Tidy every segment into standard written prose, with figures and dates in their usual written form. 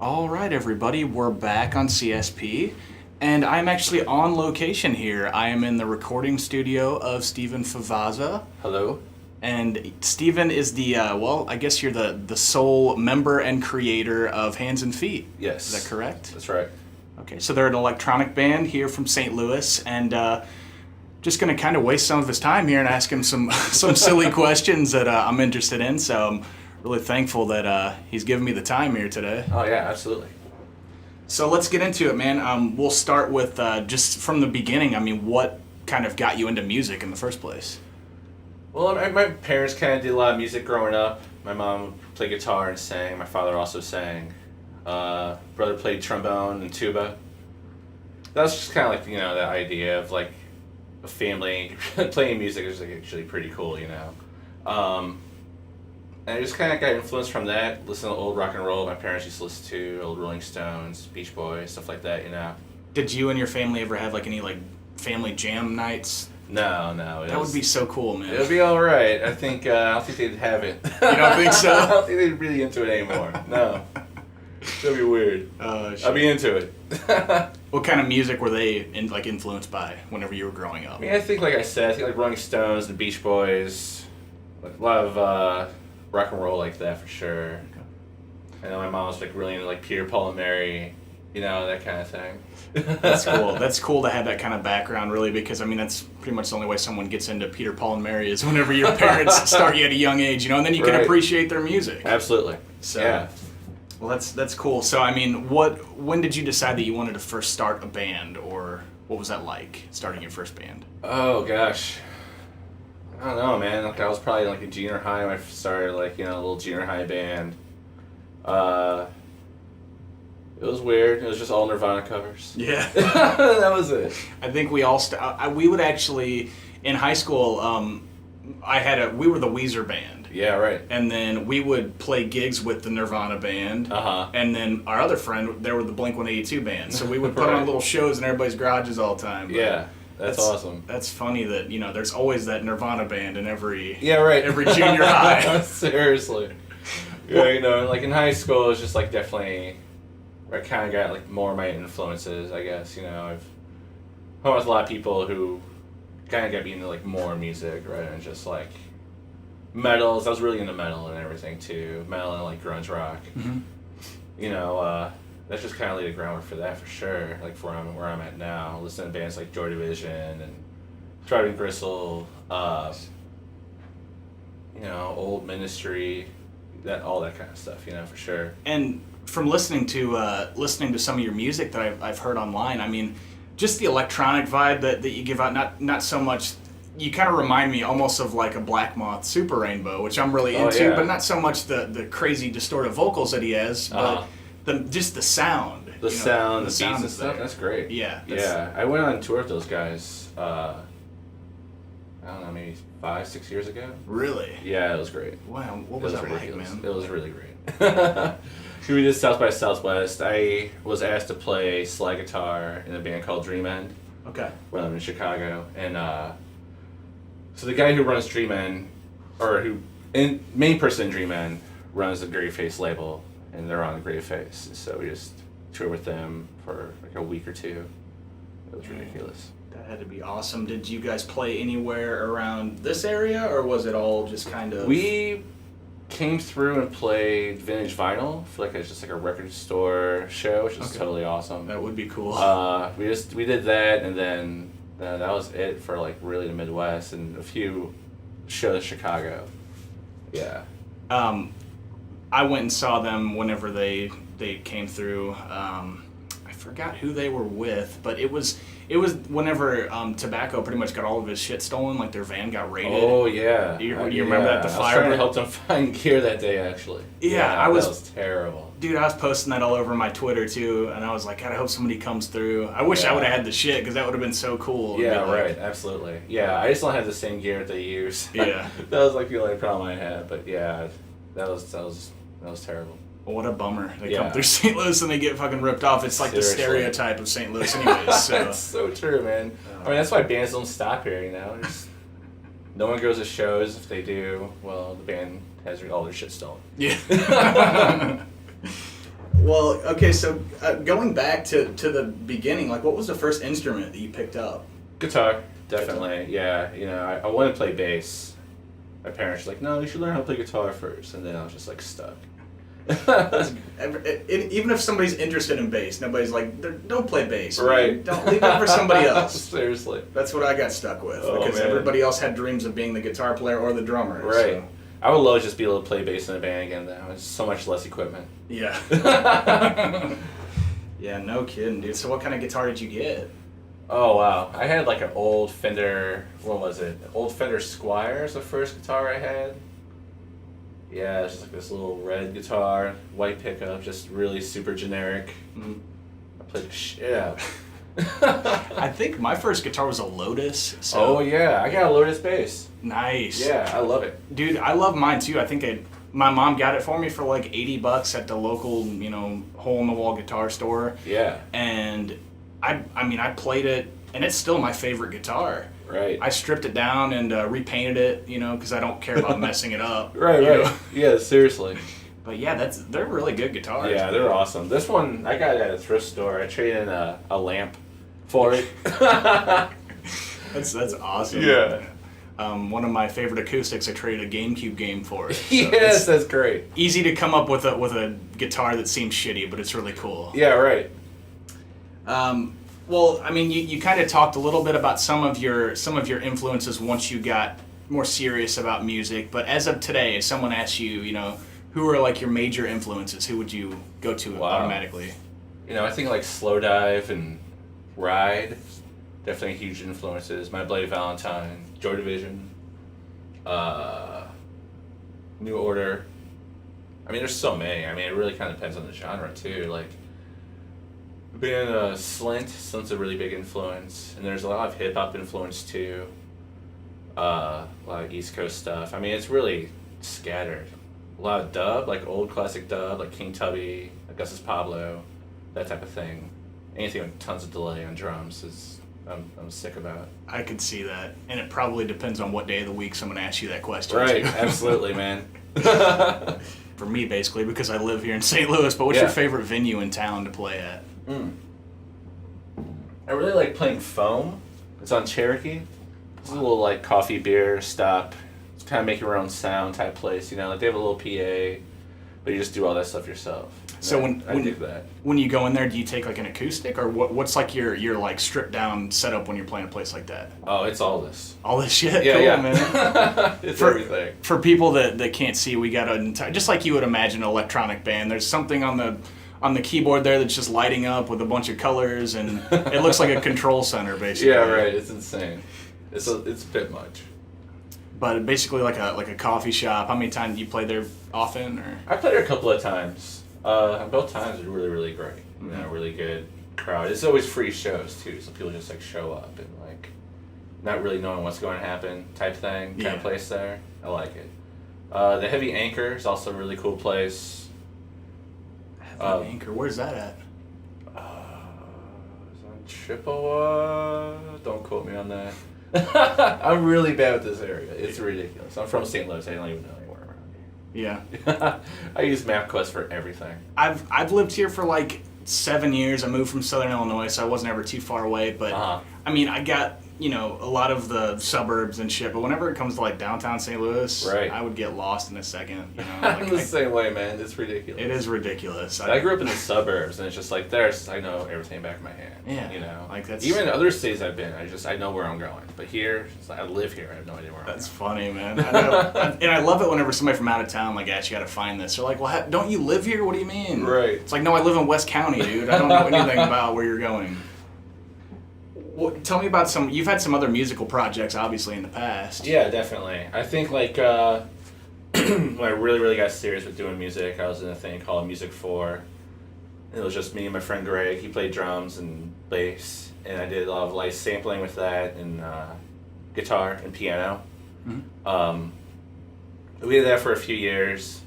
All right, everybody, we're back on CSP, and I'm actually on location here. I am in the recording studio of Stephen Favazza, Hello. and Stephen is I guess you're the sole member and creator of Hands and Feet. Yes. Is that correct? That's right. Okay, so they're an electronic band here from St. Louis, and just going to kind of waste some of his time here and ask him some silly questions that I'm interested in, so I'm really thankful that he's given me the time here today. Oh yeah, absolutely. So let's get into it, man. We'll start with just from the beginning. I mean, what kind of got you into music in the first place? Well, my parents kind of did a lot of music growing up. My mom played guitar and sang. My father also sang. Brother played trombone and tuba. That was just kind of like, that idea of like a family playing music is like actually pretty cool, And I just kind of got influenced from that, listening to old rock and roll my parents used to listen to, old Rolling Stones, Beach Boys, stuff like that, Did you and your family ever have like any like family jam nights? No. That would be so cool, man. It would be all right. I don't think they'd have it. You don't think so? I don't think they'd be really into it anymore. No. That'd be weird. I'd be into it. What kind of music were they influenced by whenever you were growing up? I mean, I think like Rolling Stones, the Beach Boys, like a lot of rock and roll like that for sure. Okay. I know my mom was like really into like Peter, Paul and Mary, that kind of thing. That's cool. That's cool to have that kind of background, really, because I mean that's pretty much the only way someone gets into Peter, Paul and Mary is whenever your parents start you at a young age, and then you can appreciate their music. Absolutely. So, yeah. Well, that's cool. So, I mean, when did you decide that you wanted to first start a band, or what was that like, starting your first band? Oh, gosh. I don't know, man. Like, I was probably like in junior high when I started, a little junior high band. It was weird. It was just all Nirvana covers. Yeah. That was it. I think we all, we would actually, in high school, we were the Weezer band. Yeah, right. And then we would play gigs with the Nirvana band. Uh-huh. And then our other friend, they were the Blink-182 band. So we would put on little shows in everybody's garages all the time. But yeah, that's awesome. That's funny that, there's always that Nirvana band in every every junior high. Seriously. Yeah, like in high school, it was just like definitely where I kind of got like more of my influences, I guess. I've hung with a lot of people who kind of got me into like more music, right? And just like metals. I was really into metal and everything too. Metal and like grunge rock. Mm-hmm. That's just kind of laid the groundwork for that for sure. Like for where I'm at now, listening to bands like Joy Division and Driving Gristle, Old Ministry, all that kind of stuff. For sure. And from listening to some of your music that I've heard online, I mean, just the electronic vibe that you give out, not so much. You kind of remind me almost of like a Black Moth Super Rainbow, which I'm really into, but not so much the crazy distorted vocals that he has, but just the sound. The sound, the sound beats and stuff. That's great. Yeah. Yeah. I went on tour with those guys. I don't know, maybe 5-6 years ago. Really? Yeah, it was great. Wow, what was that ridiculous. like, man? It was really great. We did South by Southwest. I was asked to play slide guitar in a band called Dream End. Okay. When I'm in Chicago, and so the guy who runs Dream End, main person in Dream End, runs the Grave Face label, and they're on Grave Face. And so we just toured with them for like a week or two. It was ridiculous. That had to be awesome. Did you guys play anywhere around this area, or was it all just kind of... We came through and played Vintage Vinyl for just a record store show, which is totally awesome. That would be cool. We did that, and then that was it for really the Midwest and a few shows in Chicago. Yeah. I went and saw them whenever they came through. I forgot who they were with, but it was whenever Tobacco pretty much got all of his shit stolen, like their van got raided. Oh yeah. You remember that, the fire? I was trying to help them find gear that day actually. Yeah, that was terrible. Dude, I was posting that all over my Twitter too, and I was like, God, I hope somebody comes through. I wish I would have had the shit, because that would have been so cool. Yeah, right, absolutely. Yeah, I just don't have the same gear that they use. Yeah. That was the only problem I had, but yeah, that was terrible. Well, what a bummer. They come through St. Louis and they get fucking ripped off. It's like Seriously. the stereotype of St. Louis anyways. So. That's so true, man. I mean, that's why bands don't stop here, no one goes to shows. If they do, well, the band has all their shit stolen. Yeah. Well, okay, so going back to the beginning, like, what was the first instrument that you picked up? Guitar, definitely. Yeah, you know, I wanted to play bass. My parents were like, no, you should learn how to play guitar first, and then I was just like stuck. Even if somebody's interested in bass, nobody's like, don't play bass. Right. Man. Don't leave it for somebody else. Seriously. That's what I got stuck with, Oh, because man. everybody else had dreams of being the guitar player or the drummer. Right. So. I would love to just be able to play bass in a band again now. It's so much less equipment. Yeah. Yeah, no kidding, dude. So what kind of guitar did you get? Oh, wow. I had like an old Fender, what was it? Old Fender Squire is the first guitar I had. Yeah, it's just like this little red guitar, white pickup, just really super generic. Mm. I played the shit out. I think my first guitar was a Lotus. So Oh, yeah. I got a Lotus bass. nice. Yeah, I love it. Dude, I love mine too. I think my mom got it for me for like $80 at the local, hole in the wall guitar store. Yeah. And I mean, I played it, and it's still my favorite guitar. Right. I stripped it down and repainted it, because I don't care about messing it up. Right, you right. know? Yeah, seriously. But yeah, they're really good guitars. Yeah, they're awesome. This one, I got it at a thrift store. I traded in a lamp for it. That's awesome. Yeah. One of my favorite acoustics, I traded a GameCube game for it. So Yes, it's that's great. easy to come up with a guitar that seems shitty, but it's really cool. Yeah, right. Well, I mean, you kind of talked a little bit about some of your influences once you got more serious about music. But as of today, if someone asks you, who are like your major influences, who would you go to Wow. automatically? I think like Slow Dive and Ride, definitely huge influences. My Bloody Valentine, Joy Division, New Order. I mean, there's so many. I mean, it really kind of depends on the genre too. Like, being Slint's a really big influence, and there's a lot of hip hop influence too. A lot of East Coast stuff. I mean, it's really scattered. A lot of dub, like old classic dub, like King Tubby, Augustus Pablo, that type of thing. Anything with tons of delay on drums is I'm sick about. I could see that, and it probably depends on what day of the week someone asks you that question. Right, too. absolutely, man. For me, basically, because I live here in St. Louis. But what's Yeah. your favorite venue in town to play at? I really like playing Foam. It's on Cherokee. It's a little like coffee beer stop. It's kind of make your own sound type place. Like they have a little PA, but you just do all that stuff yourself. So I dig that. When you go in there, do you take like an acoustic, or what's like your like stripped down setup when you're playing a place like that? Oh, it's all this. All this shit, Yeah, cool, yeah. man. It's everything. For people that can't see, we got an entire, just like you would imagine, an electronic band. There's something on the keyboard there that's just lighting up with a bunch of colors, and it looks like a control center basically. Yeah, right. It's insane. It's a bit much. But basically like a coffee shop. How many times do you play there often, or? I played there a couple of times. Both times were really, really great. Really good crowd. It's always free shows too, so people just like show up and like not really knowing what's going to happen type thing. Kind of place there. I like it. The Heavy Anchor is also a really cool place. Heavy Anchor, where's that at? It's on Chippewa. Don't quote me on that. I'm really bad with this area. It's ridiculous. I'm from St. Louis. I don't even know anywhere around Yeah. here. I use MapQuest for everything. I've lived here for like 7 years. I moved from Southern Illinois, so I wasn't ever too far away. But I mean, I got a lot of the suburbs and shit. But whenever it comes to like downtown St. Louis, Right. I would get lost in a second. I'm the Like, same way, man. It's ridiculous. it is ridiculous. I grew up in the suburbs, and it's just like I know everything back of my hand. Yeah, like that's even in other cities I've been. I know where I'm going, but here, it's like I live here. I have no idea where I'm That's going. funny, man. I know. And I love it whenever somebody from out of town like asks you how to find this. They're like, "Well, don't you live here? What do you mean?" Right. It's like, "No, I live in West County, dude. I don't know anything about where you're going." Well, tell me about you've had some other musical projects, obviously, in the past. Yeah, definitely. I think like when I really, really got serious with doing music, I was in a thing called Music 4. It was just me and my friend Greg. He played drums and bass, and I did a lot of like sampling with that and guitar and piano. Mm-hmm. We did that for a few years.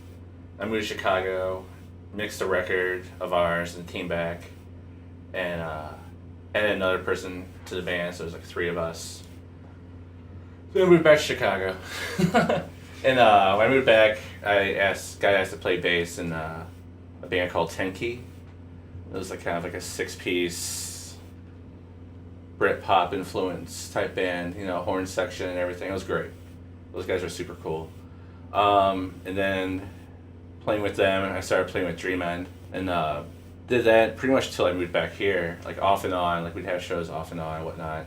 I moved to Chicago, mixed a record of ours and came back, and added another person to the band, so it was like 3 of us. So I moved back to Chicago. And when I moved back, I got asked to play bass in a band called Tenki. It was like kind of like a 6-piece Britpop influence type band, you know, horn section and everything. It was great. Those guys were super cool. And then playing with them, and I started playing with Dream End, and did that pretty much till I moved back here, like off and on, like we'd have shows off and on and whatnot.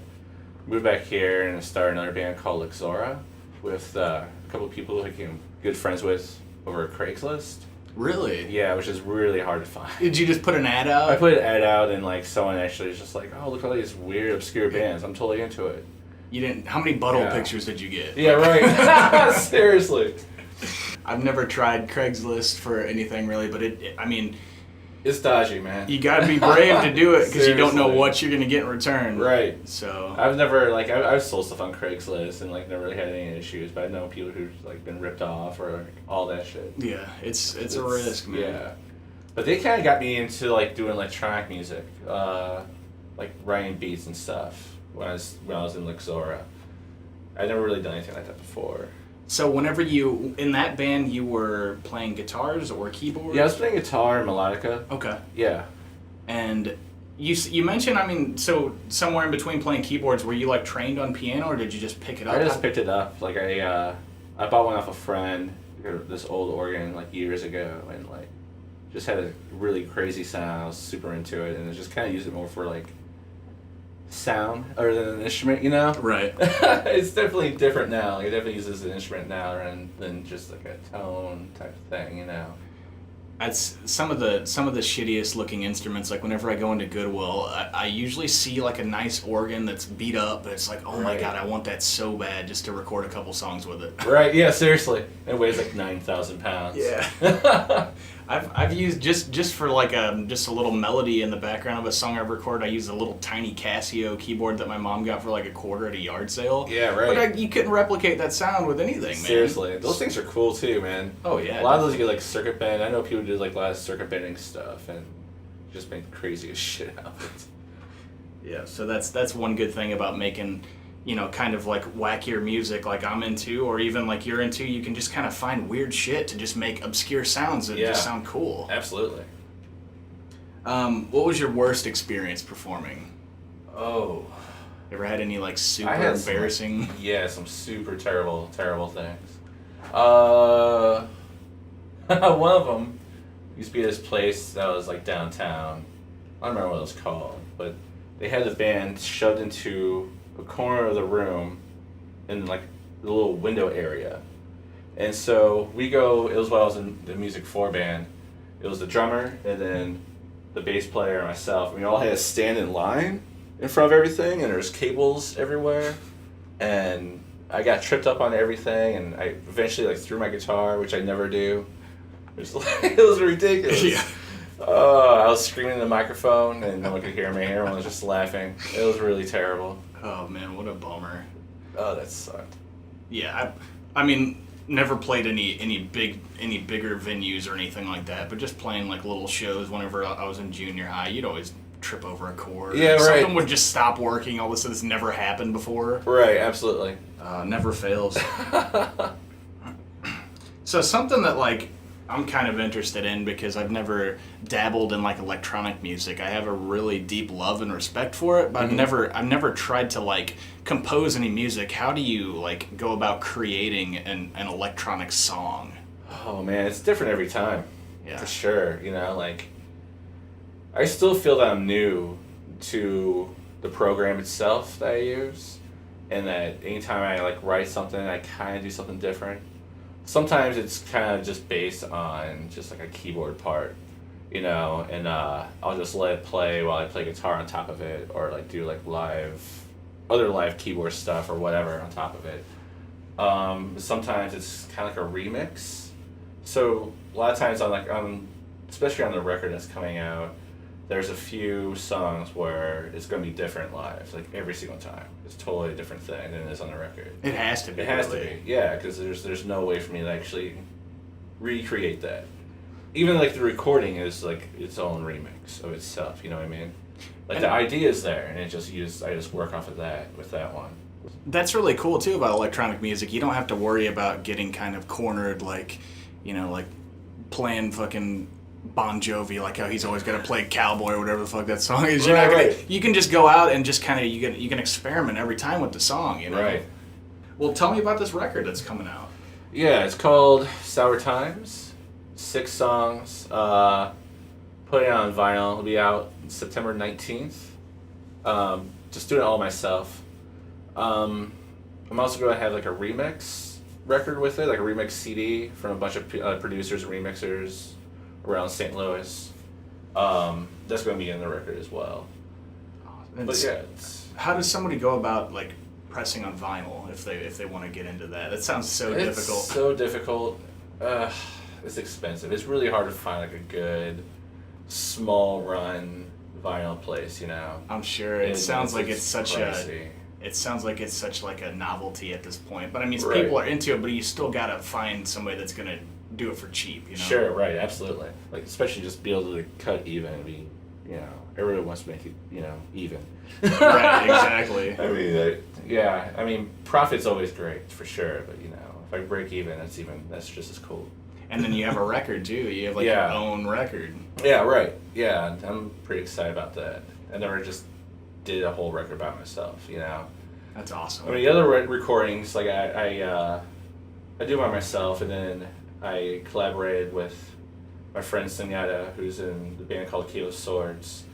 Moved back here and started another band called Luxora with a couple of people who I became good friends with over Craigslist. Really? Yeah, which is really hard to find. Did you just put an ad out? I put an ad out and like someone actually was just like, oh, look at all these weird, obscure bands. I'm totally into it. You didn't. How many butthole pictures did you get? Yeah, right. Seriously. I've never tried Craigslist for anything really, but I mean, it's dodgy, man. you gotta be brave to do it because you don't know what you're gonna get in return. Right. So I've never like I've sold stuff on Craigslist and like never really had any issues, but I know people who've like been ripped off or like, all that shit. yeah, it's a risk, man. Yeah. But they kind of got me into like doing electronic music, like writing beats and stuff when I was in Luxora. I'd never really done anything like that before. So whenever in that band, you were playing guitars or keyboards? Yeah, I was playing guitar and melodica. Okay. Yeah. And you mentioned, I mean, so somewhere in between playing keyboards, were you like trained on piano or did you just pick it up? I just picked it up. Like I bought one off a friend, this old organ like years ago, and like just had a really crazy sound. I was super into it, and I just kind of used it more for like sound other than an instrument, you know? Right. It's definitely different now. Like, it definitely uses an instrument now rather than just like a tone type of thing, you know? That's some of the shittiest looking instruments. Like whenever I go into Goodwill, I usually see like a nice organ that's beat up, but it's like, oh my god, I want that so bad just to record a couple songs with it. Right? Yeah, seriously. It weighs like 9,000 pounds. Yeah. I've used just for like just a little melody in the background of a song I've recorded. I used a little tiny Casio keyboard that my mom got for like $1 at a yard sale. Yeah, right. But you couldn't replicate that sound with anything, man. Seriously, those things are cool too, man. Oh yeah. A lot of those you get like circuit bend. I know people do like a lot of circuit bending stuff and just make crazy as shit out of it. Yeah, so that's one good thing about making, you know, kind of like wackier music like I'm into, or even like you're into. You can just kind of find weird shit to just make obscure sounds that just sound cool. Absolutely. What was your worst experience performing? Oh. You ever had any like super embarrassing? Some super terrible things. One of them used to be this place that was like downtown. I don't remember what it was called, but they had the band shoved into a corner of the room in like the little window area. And so we go, it was while I was in the Music 4 band. It was the drummer and then the bass player and myself. We all had to stand in line in front of everything, and there's cables everywhere. And I got tripped up on everything, and I eventually like threw my guitar, which I never do. It was ridiculous. Yeah. I was screaming in the microphone, and no one could hear me. Everyone was just laughing. It was really terrible. Oh man, what a bummer. Oh, that sucked. Yeah, I mean, never played any bigger venues or anything like that, but just playing like little shows whenever I was in junior high, you'd always trip over a chord. Yeah, right. Something would just stop working. All of a sudden, it's never happened before. Right, absolutely. Never fails. So something that like I'm kind of interested in because I've never dabbled in like electronic music. I have a really deep love and respect for it, but I've never tried to like compose any music. How do you like go about creating an electronic song? Oh man, it's different every time. Yeah. For sure. You know, like I still feel that I'm new to the program itself that I use, and that anytime I like write something, I kind of do something different. Sometimes it's kind of just based on just like a keyboard part, you know, and I'll just let it play while I play guitar on top of it, or like do like other live keyboard stuff or whatever on top of it. Sometimes it's kind of like a remix. So a lot of times especially on the record that's coming out, there's a few songs where it's going to be different live, like every single time. It's totally a different thing than it is on the record. It has to be. It has to be, yeah, because there's no way for me to actually recreate that. Even like the recording is like its own remix of itself, you know what I mean? Like the idea is there, and I just work off of that with that one. That's really cool too about electronic music. You don't have to worry about getting kind of cornered, like, you know, like playing fucking Bon Jovi, like how he's always got to play cowboy or whatever the fuck that song is. Right. You can just go out and just kind of you can experiment every time with the song, you know. Right. Well, tell me about this record that's coming out. Yeah, it's called Sour Times. 6 songs. Put it on vinyl. It'll be out September 19th. Just doing it all myself. I'm also going to have like a remix record with it, like a remix CD from a bunch of producers and remixers around St. Louis. That's going to be in the record as well. But yeah, how does somebody go about like pressing on vinyl if they want to get into that? That sounds so difficult. It's so difficult. It's expensive. It's really hard to find like a good small run vinyl place, you know. I'm sure it sounds like it's such pricey. It sounds like it's such like a novelty at this point. But I mean, Right. people are into it, but you still gotta find somebody that's gonna do it for cheap, you know. Sure, right, absolutely. Like especially just be able to cut even and be, you know, everybody wants to make it, you know, even. Right, exactly. I mean, yeah, I mean, profit's always great for sure, but you know, if I break even, that's just as cool. And then you have a record too. You have like Yeah. your own record. Yeah, right. Yeah, I'm pretty excited about that. I never just did a whole record by myself, you know. That's awesome. I mean, the other recordings, like I do by myself, and then I collaborated with my friend Senyatta, who's in the band called Kilo Swords,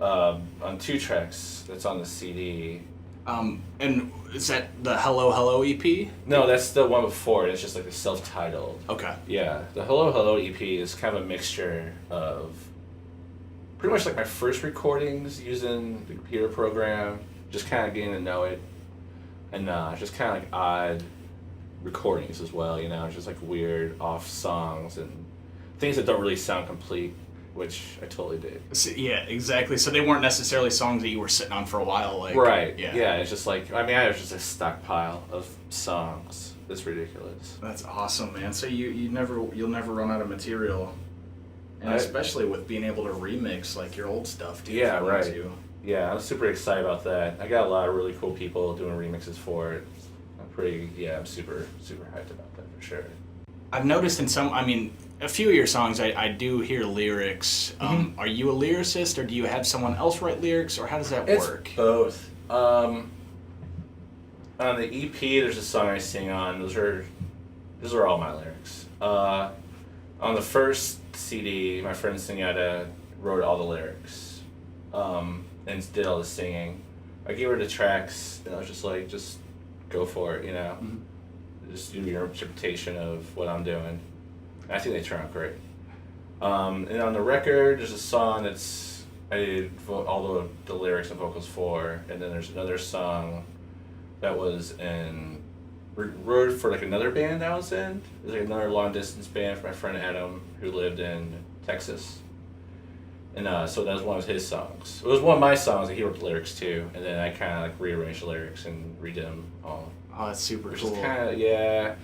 on 2 tracks that's on the CD. And is that the Hello Hello EP? No, that's the one before. It's just like a self-titled. Okay. Yeah, the Hello Hello EP is kind of a mixture of pretty much like my first recordings using the computer program, just kind of getting to know it, and just kind of like odd recordings as well, you know, just like weird off songs and things that don't really sound complete, which I totally did. So, yeah, exactly. So they weren't necessarily songs that you were sitting on for a while, like Right. Yeah. Yeah. It's just like, I mean, I have just a stockpile of songs. It's ridiculous. That's awesome, man. So you'll never run out of material, and especially with being able to remix like your old stuff too. Yeah, if you want right. to. Yeah, I'm super excited about that. I got a lot of really cool people doing remixes for it. I'm super, super hyped about that for sure. I've noticed in a few of your songs, I do hear lyrics. Are you a lyricist, or do you have someone else write lyrics, or how does that work? It's both. On the EP, there's a song I sing on. Those are all my lyrics. On the first CD, my friend Senyatta wrote all the lyrics, and did all the singing. I gave her the tracks, and I was just like, just go for it, you know. Just do your interpretation of what I'm doing. I think they turn out great. And on the record, there's a song that's I did all the lyrics and vocals for, and then there's another song that was wrote for like another band I was in. It was like another long distance band for my friend Adam who lived in Texas. And so that was one of his songs. It was one of my songs that he wrote the lyrics to, and then I kind of like rearranged the lyrics and redid them all. Oh, that's super Which cool. is kind of, yeah.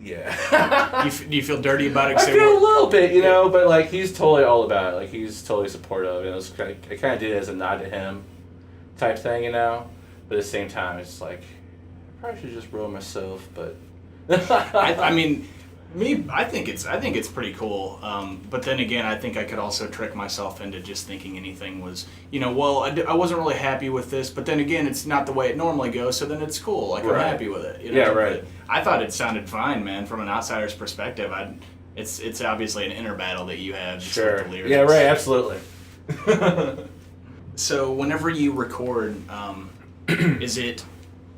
Yeah. Do you feel dirty about it? I feel a little bit, you know, but like he's totally all about it. Like he's totally supportive, and I kind of did it as a nod to him, type thing, you know. But at the same time, it's like I probably should just roll myself, but. I think it's pretty cool. But then again, I think I could also trick myself into just thinking anything was, I wasn't really happy with this. But then again, it's not the way it normally goes. So then it's cool. Like I'm happy with it. You know? Yeah, right. But I thought it sounded fine, man. From an outsider's perspective, it's obviously an inner battle that you have. Just Sure. with the lyrics. Yeah. Right. Absolutely. So whenever you record,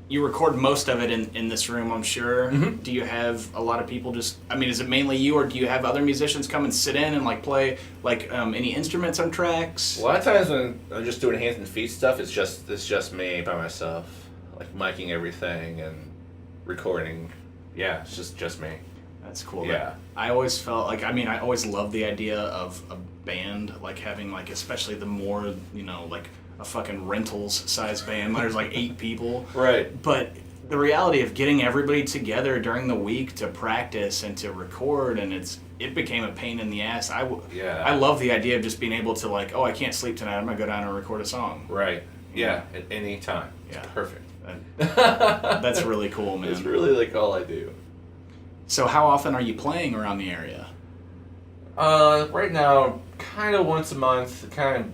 you record most of it in this room, I'm sure. Mm-hmm. Do you have a lot of people is it mainly you, or do you have other musicians come and sit in and like play any instruments on tracks? A lot of times when I'm just doing hands and feet stuff, it's just me by myself, like miking everything and recording. Yeah, it's just me. That's cool. Yeah. I always felt like, I always loved the idea of a band, like having like, especially the more, like a fucking rentals size band. There's like 8 people. Right. But the reality of getting everybody together during the week to practice and to record, and it became a pain in the ass. I love the idea of just being able to like, I can't sleep tonight, I'm gonna go down and record a song. Right. Yeah. At any time. Yeah. It's perfect. That's really cool, man. It's really like all I do. So how often are you playing around the area? Right now, kind of once a month, kind of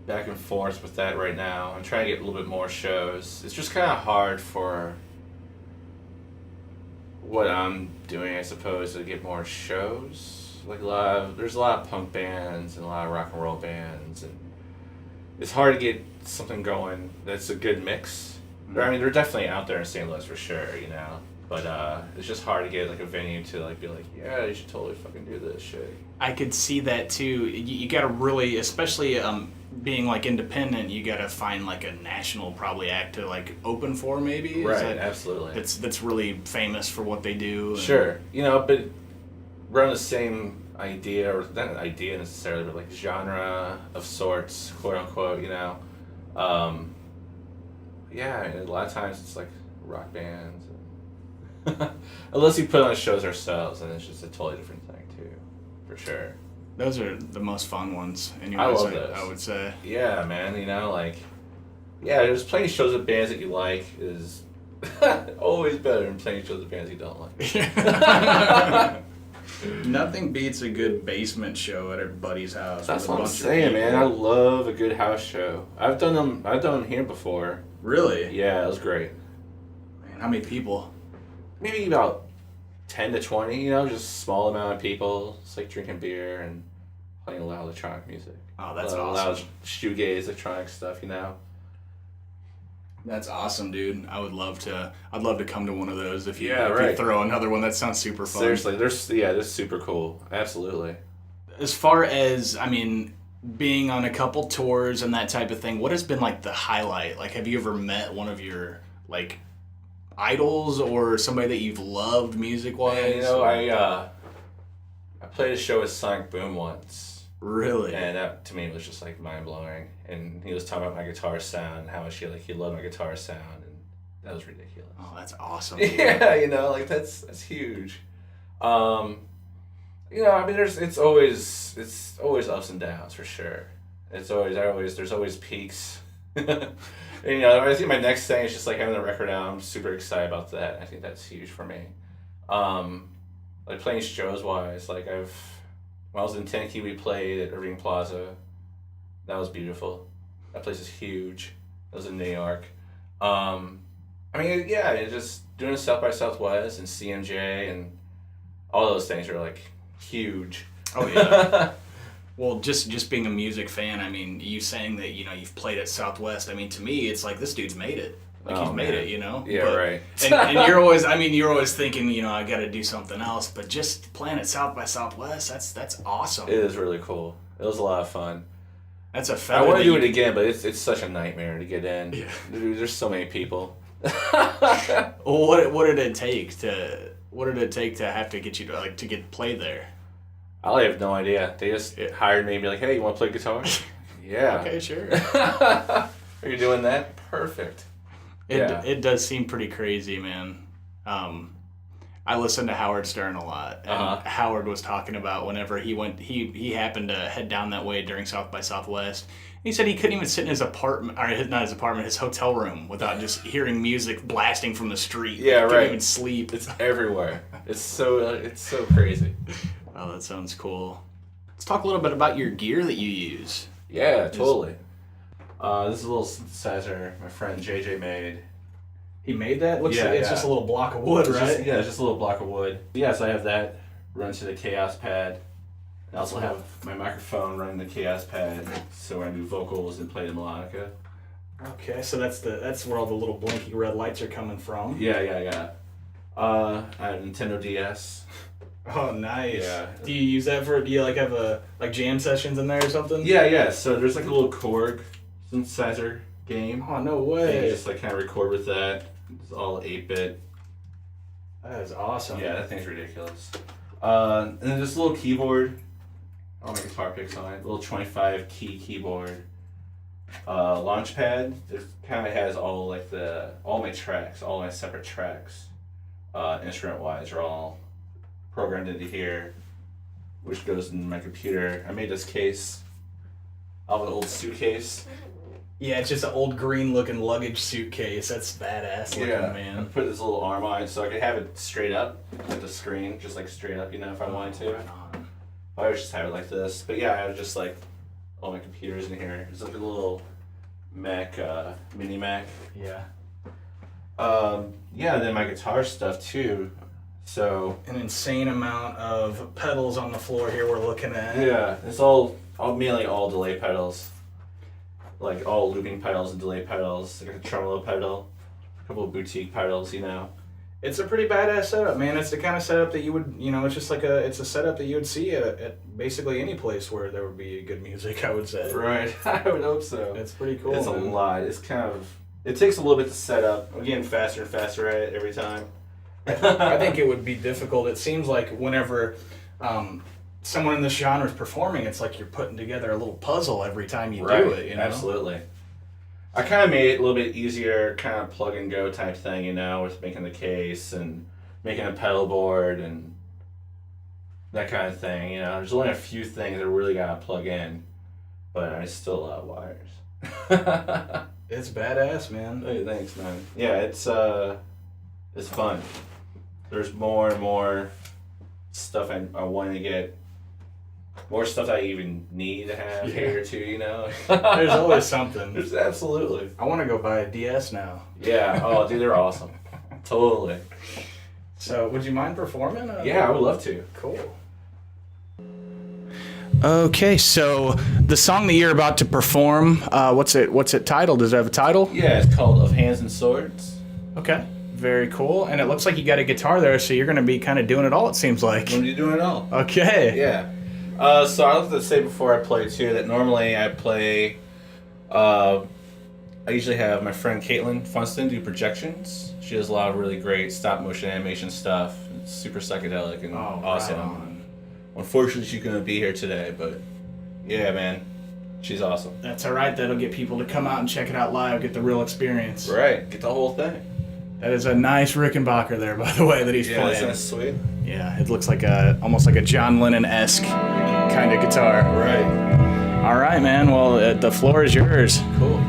back and forth with that right now. I'm trying to get a little bit more shows. It's just kind of hard for what I'm doing, I suppose, to get more shows. Like there's a lot of punk bands and a lot of rock and roll bands, and it's hard to get something going that's a good mix. I mean, they're definitely out there in St. Louis for sure, you know. But it's just hard to get like a venue to like be like, yeah, you should totally fucking do this shit. I could see that too. You gotta really, especially being like independent, you gotta find like a national probably act to like open for maybe. Right, absolutely. That's really famous for what they do. Sure, you know, but we're on the same idea, or not an idea necessarily, but like genre of sorts, quote unquote, you know. Yeah, and a lot of times it's like rock bands. Unless we put on shows ourselves, and it's just a totally different thing too, for sure. Those are the most fun ones. Anyways, I love those. I would say. Yeah, man. You know, like, yeah, there's playing shows with bands that you like is always better than playing shows with bands you don't like. Nothing beats a good basement show at a buddy's house. That's what I'm saying, man. I love a good house show. I've done them here before. Really? Yeah, it was great. Man, how many people? Maybe about 10 to 20, you know, just small amount of people. It's like drinking beer and playing loud electronic music. Oh, that's awesome. awesome. Loud shoegaze electronic stuff, you know. That's awesome, dude. I'd love to come to one of those if you, right. you throw another one. That sounds super fun. Seriously, they're super cool. Absolutely. As far as, I mean, being on a couple tours and that type of thing, what has been like the highlight? Like, have you ever met one of your like idols or somebody that you've loved music-wise? You know, I played a show with Sonic Boom once. Really? And that, to me, was just, like, mind-blowing. And he was talking about my guitar sound and how much he loved my guitar sound, and that was ridiculous. Oh, that's awesome. Yeah, you know, like, that's huge. You know, I mean, it's always ups and downs, for sure. There's always peaks. And, you know, I think my next thing is just like having the record out. I'm super excited about that. I think that's huge for me. Like playing shows wise, like when I was in Tenke, we played at Irving Plaza. That was beautiful. That place is huge. That was in New York. I mean, yeah, it's just doing South by Southwest and CMJ and all those things are like huge. Oh yeah. Well, just being a music fan, I mean, you saying that, you know, you've played at Southwest, I mean, to me, it's like, this dude's made it. Like, he's made it, you know? Yeah, right. And you're always thinking, you know, I got to do something else, but just playing at South by Southwest, that's awesome. It is really cool. It was a lot of fun. That's a feather. I want to do it again, but it's such a nightmare to get in. Yeah. There's so many people. Well, what did it take to have to get you to get played there? I have no idea. They just hired me and be like, hey, you want to play guitar? Yeah. Okay, sure. Are you doing that? Perfect. It does seem pretty crazy, man. I listen to Howard Stern a lot, and Howard was talking about whenever he happened to head down that way during South by Southwest. He said he couldn't even sit in his apartment, or not his apartment, his hotel room, without just hearing music blasting from the street. Yeah, right. Couldn't even sleep. It's everywhere. It's so crazy. Oh, that sounds cool. Let's talk a little bit about your gear that you use. Yeah, totally. This is a little synthesizer my friend JJ made. He made that? It's just a little block of wood, right? It's just a little block of wood. Yeah, so I have that run to the Chaos Pad. I also have my microphone running the Chaos Pad, so when I do vocals and play the melodica. Okay, so that's where all the little blinky red lights are coming from. Yeah. I have a Nintendo DS. Oh, nice. Yeah. Do you use that do you have jam sessions in there or something? Yeah. So there's like a little Korg synthesizer game. Oh, no way. And you just kind of record with that. It's all 8-bit. That is awesome. Yeah, that thing's ridiculous. And then this little keyboard. All my guitar picks on it. Little 25 key keyboard. Launchpad. It kind of has all my tracks, all my separate tracks, instrument wise, are all programmed into here, which goes in my computer. I made this case. I have an old suitcase. Yeah, it's just an old green-looking luggage suitcase. That's badass looking, man. I put this little arm on it so I could have it straight up at the screen, just like straight up, if I wanted to. Right on. I always just have it like this. But yeah, I have just like all my computers in here. It's like a little Mac, mini Mac. Yeah. Yeah, then my guitar stuff too. So An insane amount of pedals on the floor here we're looking at. yeah, it's all mainly all delay pedals, like all looping pedals and delay pedals, like a tremolo pedal, a couple of boutique pedals, you know. It's a pretty badass setup, man. It's the kind of setup that you would, it's just like it's a setup that you would see at basically any place where there would be good music, I would say. Right, I would hope so. It's pretty cool. It's a man. lot. It's kind of it takes a little bit to set up. I'm getting faster and faster at it every time. I think it would be difficult. It seems like whenever someone in this genre is performing, it's like you're putting together a little puzzle every time you do it. You know? Absolutely. I kind of made it a little bit easier, kind of plug and go type thing, you know, with making the case and making a pedal board and that kind of thing. You know, there's only a few things I really gotta plug in, but I still a lot of wires. It's badass, man. Hey, thanks, man. Yeah, it's fun. There's more and more stuff I want to get. More stuff I even need to have here too, you know. There's always something. There's absolutely. I want to go buy a DS now. Yeah. Oh, dude, they're awesome. Totally. So, would you mind performing? Yeah, I would love to. Cool. Okay, so the song that you're about to perform, what's it titled? Does it have a title? Yeah, it's called Of Hands and Swords. Okay, very cool. And it looks like you got a guitar there, so you're going to be kind of doing it all, it seems like. When are you doing it all? Okay. Yeah. So I like to say before I play too that normally I play. I usually have my friend Caitlin Funston do projections. She does a lot of really great stop motion animation stuff. It's super psychedelic and awesome. Right on. Unfortunately, she couldn't be here today, but yeah, man, she's awesome. That's all right. That'll get people to come out and check it out live, get the real experience. Right, get the whole thing. That is a nice Rickenbacker there, by the way, that he's playing. Yeah, that's sweet. Yeah, it looks like almost like a John Lennon-esque kind of guitar. Right. All right, man. Well, the floor is yours. Cool.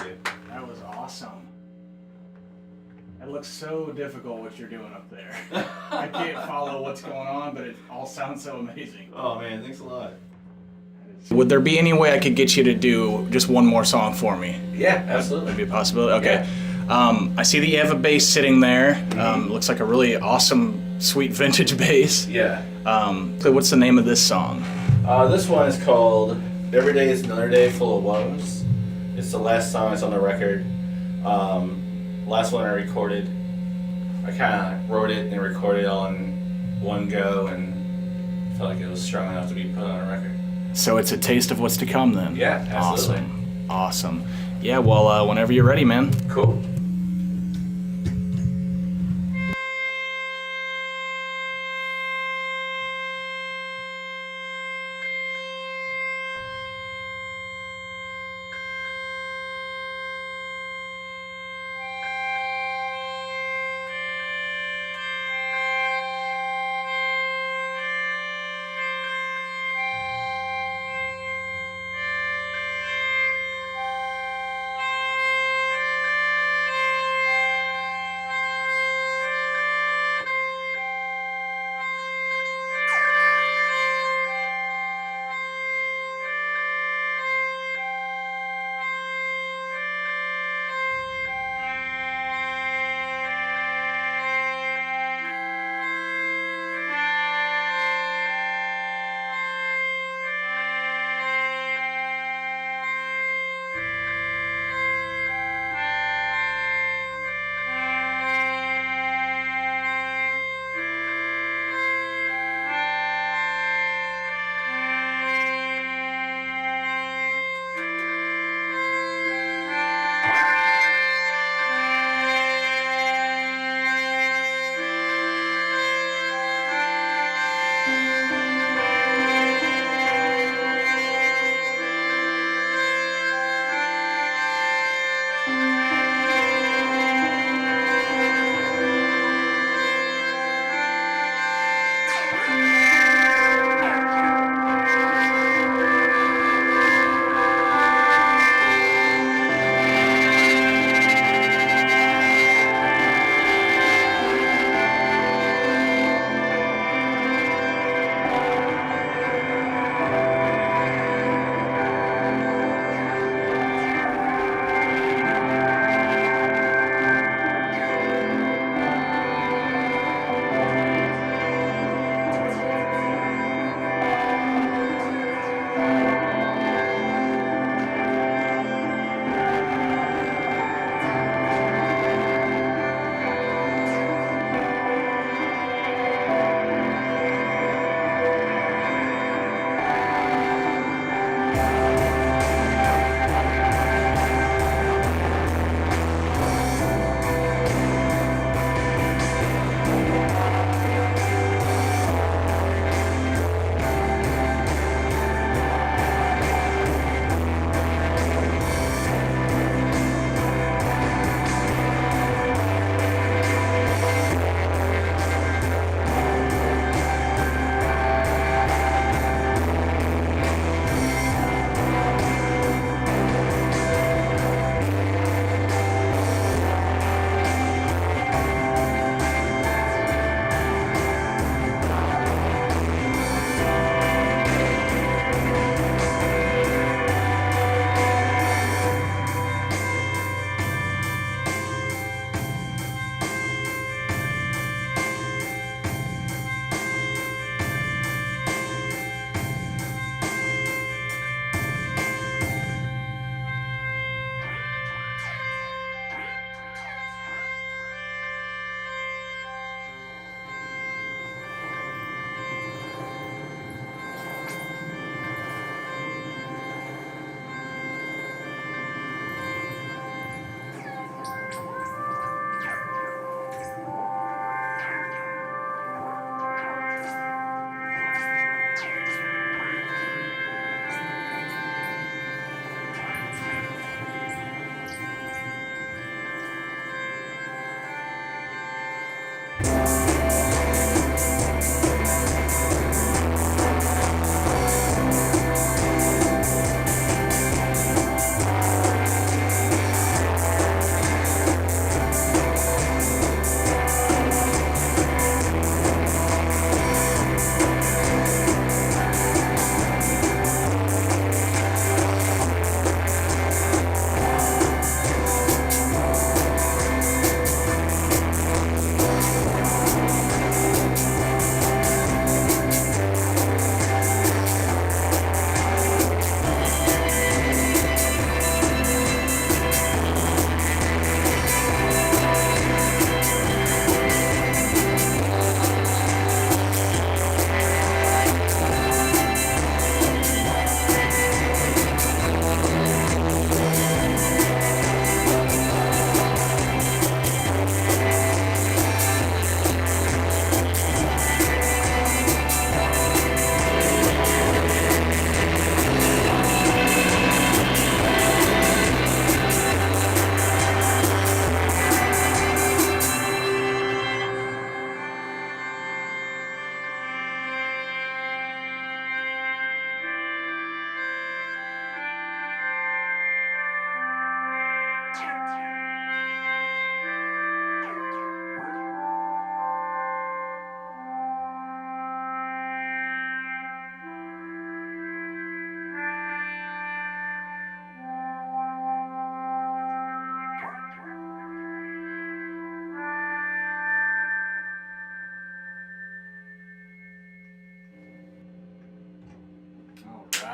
you. That was awesome. It looks so difficult what you're doing up there. I can't follow what's going on, but it all sounds so amazing. Oh man, thanks a lot. Would there be any way I could get you to do just one more song for me? Yeah, absolutely. Would be a possibility? Okay. Yeah. I see that you have a bass sitting there. Looks like a really awesome, sweet vintage bass. Yeah. So what's the name of this song? This one is called Every Day is Another Day Full of Woes. It's the last song that's on the record. Last one I recorded. I kind of wrote it and recorded it all in one go and felt like it was strong enough to be put on a record. So it's a taste of what's to come then? Yeah, absolutely. Awesome. Yeah, well, whenever you're ready, man. Cool.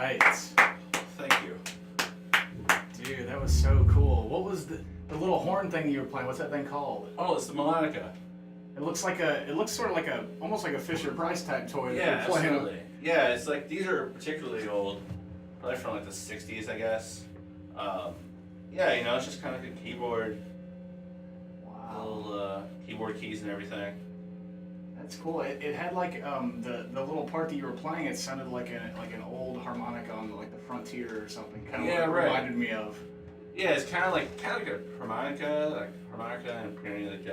right. Thank you. Dude, that was so cool. What was the little horn thing you were playing? What's that thing called? Oh, it's the melodica. It looks sort of like almost like a Fisher Price type toy. Yeah, that you're playing. absolutely. Yeah, it's like these are particularly old, probably from like the '60s, I guess. Yeah, you know, it's just kind of like a keyboard, Wow. little keyboard keys and everything. That's cool. It had like the little part that you were playing. It sounded like an old harmonica on like the Frontier or something. Kind of Yeah, what it right. reminded me of. Yeah, it's kind of like a harmonica, and apparently like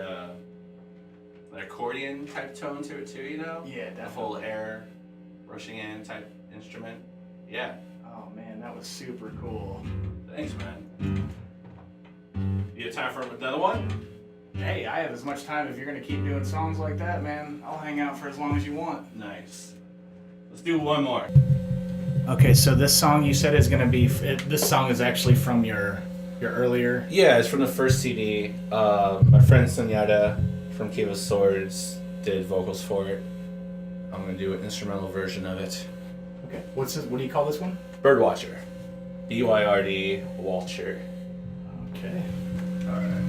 an accordion type tone to it too. You know? Yeah, The full definitely. air rushing in type instrument. Yeah. Oh man, that was super cool. Thanks, man. You have time for another one? Hey, I have as much time if you're gonna keep doing songs like that, man. I'll hang out for as long as you want. Nice. Let's do one more. Okay, so this song you said is gonna be. This song is actually from your earlier. Yeah, it's from the first CD. My friend Sunyata from Cave of Swords did vocals for it. I'm gonna do an instrumental version of it. Okay. What do you call this one? Birdwatcher. BYRD Walcher. Okay. Alright.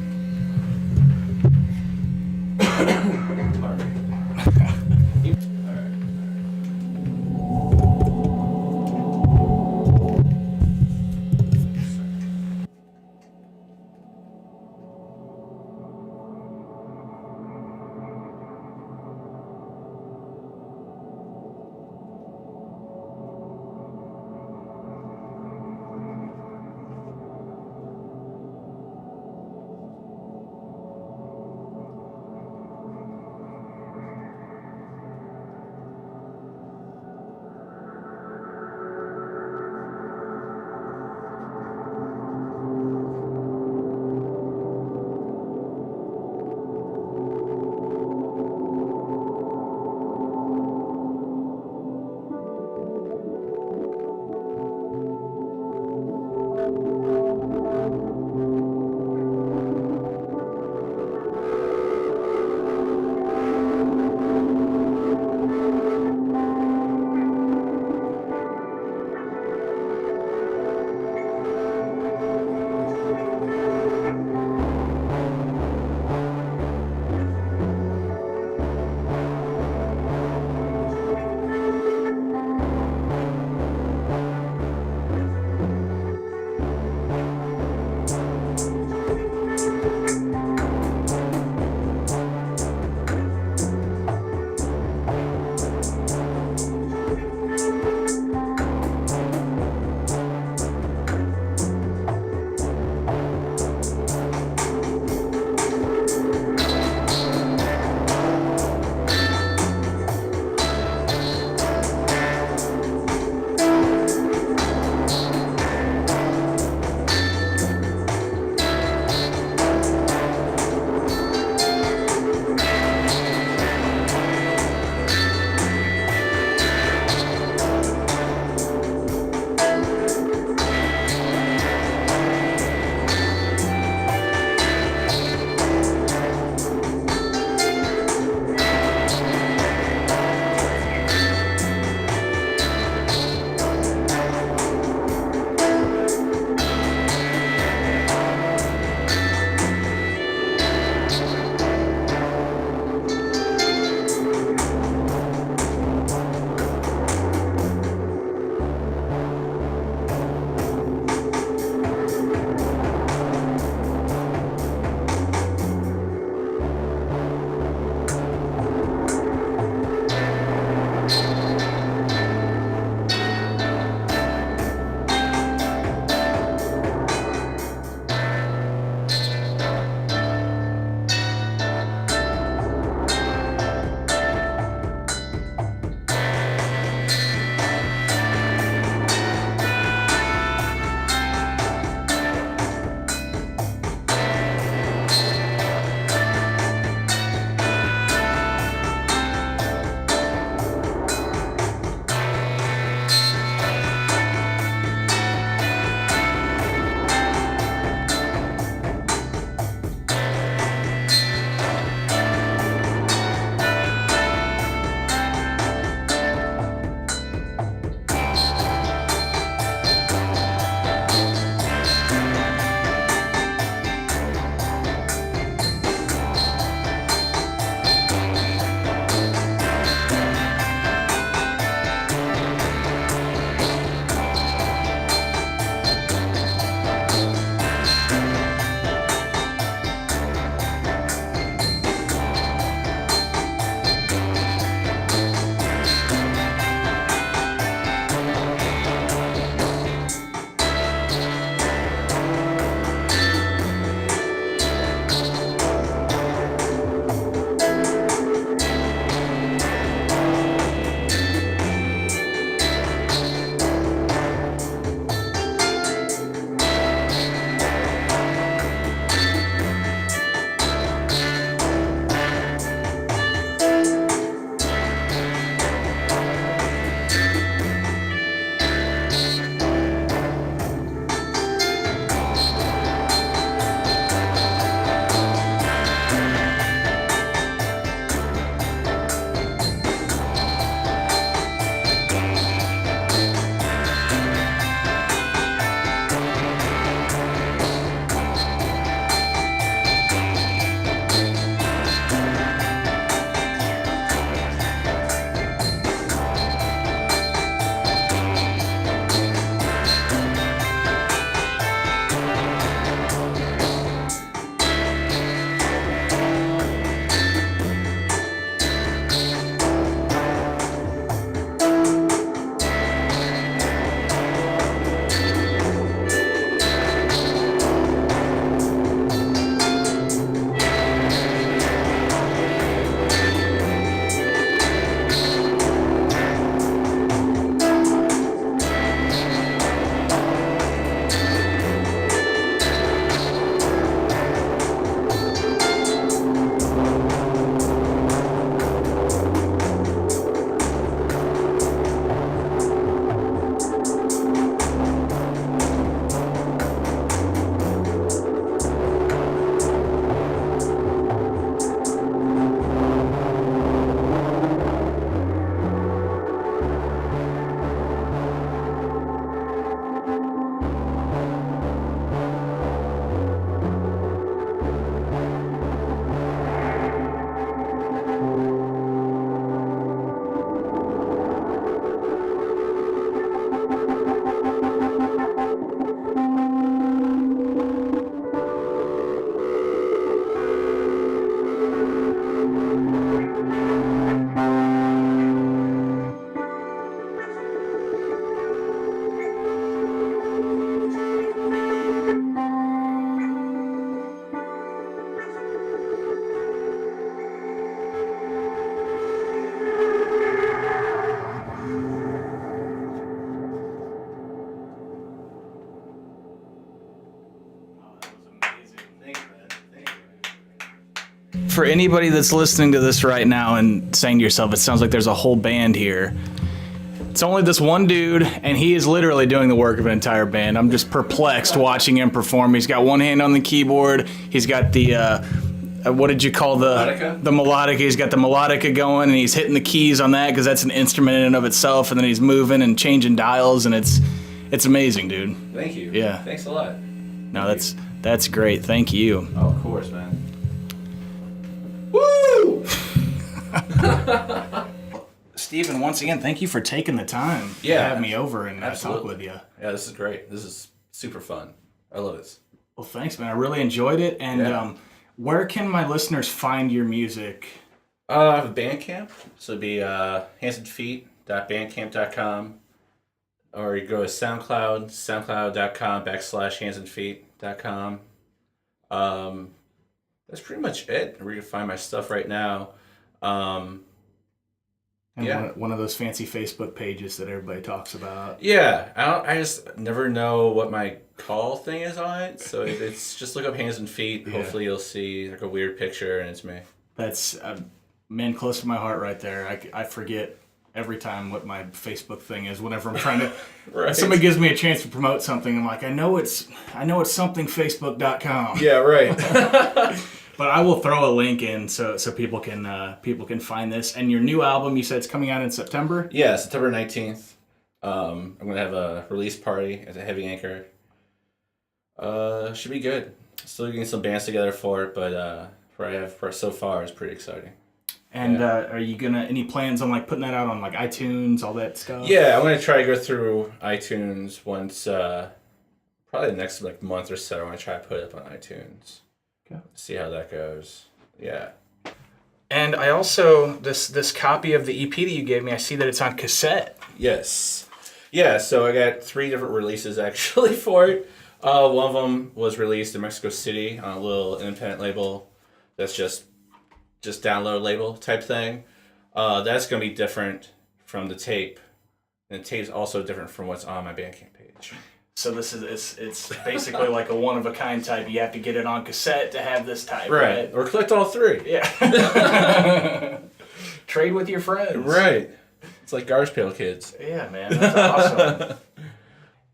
for anybody that's listening to this right now and saying to yourself, it sounds like there's a whole band here. It's only this one dude, and he is literally doing the work of an entire band. I'm just perplexed watching him perform. He's got one hand on the keyboard. He's got the, what did you call Melodica? The melodica. He's got the melodica going, and he's hitting the keys on that because that's an instrument in and of itself. And then he's moving and changing dials, and it's amazing, dude. Thank you. Yeah. Thanks a lot. No, that's great. Thank you. Oh, of course, man. Woo! Stephen, once again, thank you for taking the time to have me over and talk with you. Yeah, this is great. This is super fun. I love this. Well, thanks, man. I really enjoyed it. And where can my listeners find your music? I have a Bandcamp. So it'd be handsandfeet.bandcamp.com. Or you go to SoundCloud, soundcloud.com/handsandfeet.com. That's pretty much it. Where you can find my stuff right now. One of those fancy Facebook pages that everybody talks about. Yeah, I just never know what my call thing is on it, so it's just look up Hands and Feet. Yeah. Hopefully you'll see like a weird picture and it's me. That's man close to my heart right there. I forget every time what my Facebook thing is whenever I'm trying to. Right. Somebody gives me a chance to promote something. I'm like, I know it's something Facebook.com. Yeah, right. But I will throw a link in so people can find this. And your new album, you said it's coming out in September? Yeah, September 19th. I'm going to have a release party at the Heavy Anchor. Should be good. Still getting some bands together for it, but what I have so far is pretty exciting. And are you any plans on like putting that out on like iTunes, all that stuff? Yeah, I'm going to try to go through iTunes once, probably the next like month or so. I'm going to try to put it up on iTunes. See how that goes. Yeah. And I also this copy of the EP that you gave me, I see that it's on cassette. Yes. Yeah, so I got 3 different releases actually for it. One of them was released in Mexico City on a little independent label that's just download label type thing. That's going to be different from the tape. And the tape's also different from what's on my Bandcamp page. So this is it's basically like a one-of-a-kind type. You have to get it on cassette to have this type, right? Or collect all 3. Yeah. Trade with your friends. Right. It's like Garbage Pail Kids. Yeah, man. That's awesome.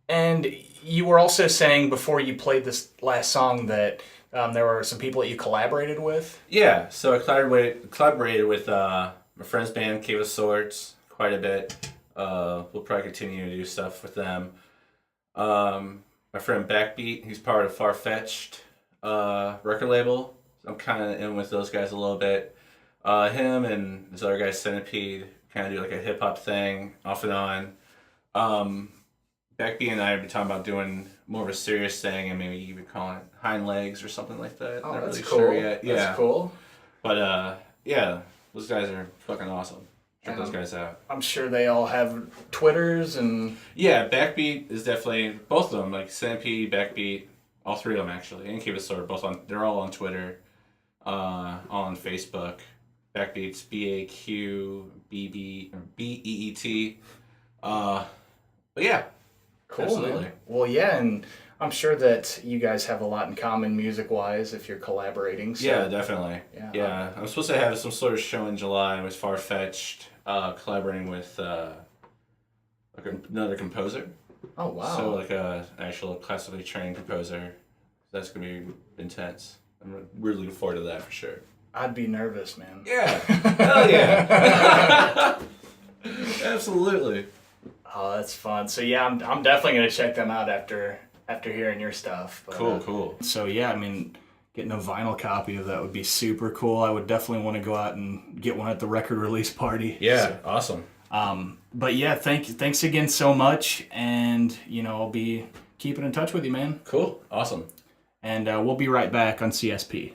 And you were also saying before you played this last song that there were some people that you collaborated with? Yeah. So I collaborated with my friend's band, Cave of Swords, quite a bit. We'll probably continue to do stuff with them. My friend Backbeat, he's part of Far-Fetched record label. So I'm kind of in with those guys a little bit. Him and this other guy, Centipede, kind of do like a hip-hop thing off and on. Backbeat and I have been talking about doing more of a serious thing, and maybe you would call it Hind Legs or something like that. Oh, Not that's really cool. Sure yet. Yeah. That's cool. But yeah, those guys are fucking awesome. Check those guys out. I'm sure they all have Twitters and... Yeah, Backbeat is definitely... Both of them, like Centipede, Backbeat, all 3 of them actually, and Cave of Sword, they're all on Twitter, all on Facebook. Backbeat's BAQBBEET. But yeah. Cool, absolutely. Man. Well, yeah, and I'm sure that you guys have a lot in common music-wise if you're collaborating. So. Yeah, definitely. Yeah. I'm supposed to have some sort of show in July with Far-Fetched, collaborating with another composer. Oh, wow. So like a actual classically trained composer. That's going to be intense. I'm really looking forward to that for sure. I'd be nervous, man. Yeah. Hell yeah. Absolutely. Oh, that's fun. So yeah, I'm definitely going to check them out after hearing your stuff. But, Cool. So yeah, I mean, getting a vinyl copy of that would be super cool. I would definitely want to go out and get one at the record release party. Yeah, so, awesome. But yeah, thanks again so much, and I'll be keeping in touch with you, man. Cool, awesome. And we'll be right back on CSP.